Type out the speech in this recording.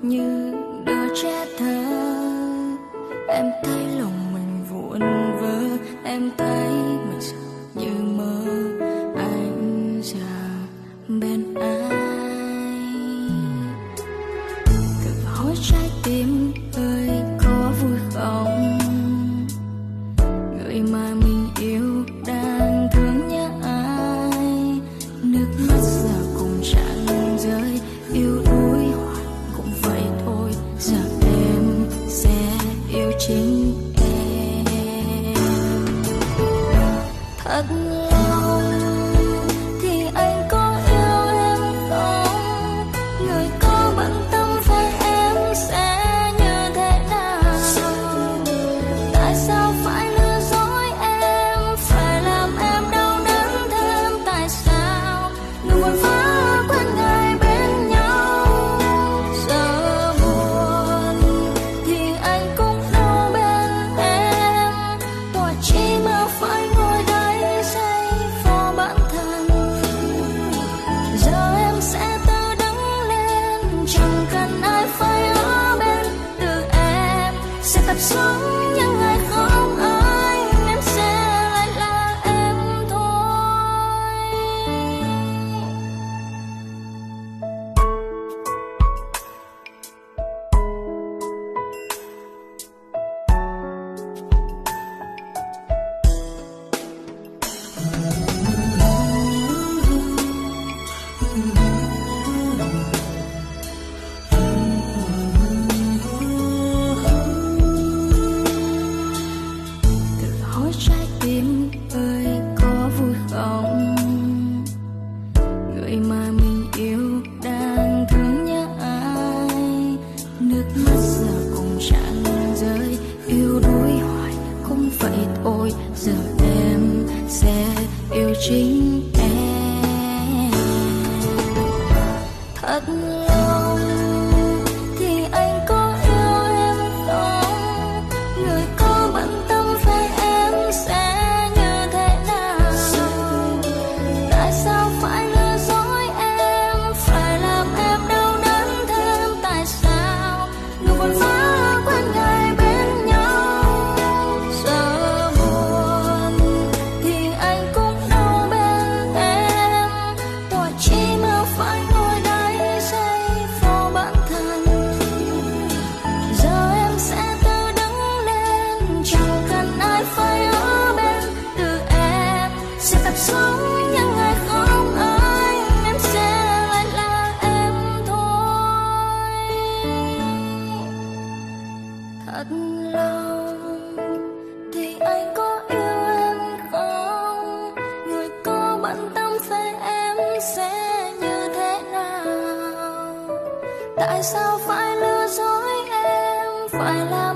như đứa trẻ thơ. Em thấy lòng mình vụn vỡ, em thấy mình sợ như mơ. Anh giờ bên ai? Tự hỏi trái tim ơi có vui không? Người mà mình yêu đang thương nhớ ai? Nước mắt giờ cũng chẳng rơi, yêu đuối hoài cũng vậy thôi. Giờ em sẽ yêu chính em. Thật lòng thì anh có yêu em không? Người có bận tâm với em sẽ như thế nào? Tại sao phải lừa dối em, phải làm em đau đớn thêm? Tại sao người buồn phá quen ngày bên nhau? Giờ buồn thì anh cũng đâu bên em. Tội chi mà phải ngồi đây giây phó bản thân. Giờ em sẽ tự đứng lên, chẳng cần ai phải ở bên. Từ em sẽ tập sống những ngày không anh, em sẽ lại là em thôi. Tự hỏi trái tim ơi có vui không? Người mà mình yêu đang thương nhớ ai? Nước mắt giờ cũng chẳng rơi, yêu đuối hoài cũng vậy thôi. Giờ em sẽ yêu chính em. Thật lòng thì anh có yêu em không? Người có bận tâm với em sẽ như thế nào? Tại sao phải lừa dối em, phải làm em đau đớn thêm? Tại sao người buồn phá quen ngày bên nhau? Giờ buồn thì anh cũng đâu bên em. Tội chi mà phải ngồi đây giây phó bản thân. Giờ em sẽ tự đứng lên, chẳng cần ai phải ở bên. Từ em sẽ tập sống những ngày không anh, em sẽ lại là em thôi. Thật lòng thì anh có yêu em không? Người có bận tâm với em sẽ như thế nào? Tại sao phải lừa dối em, phải làm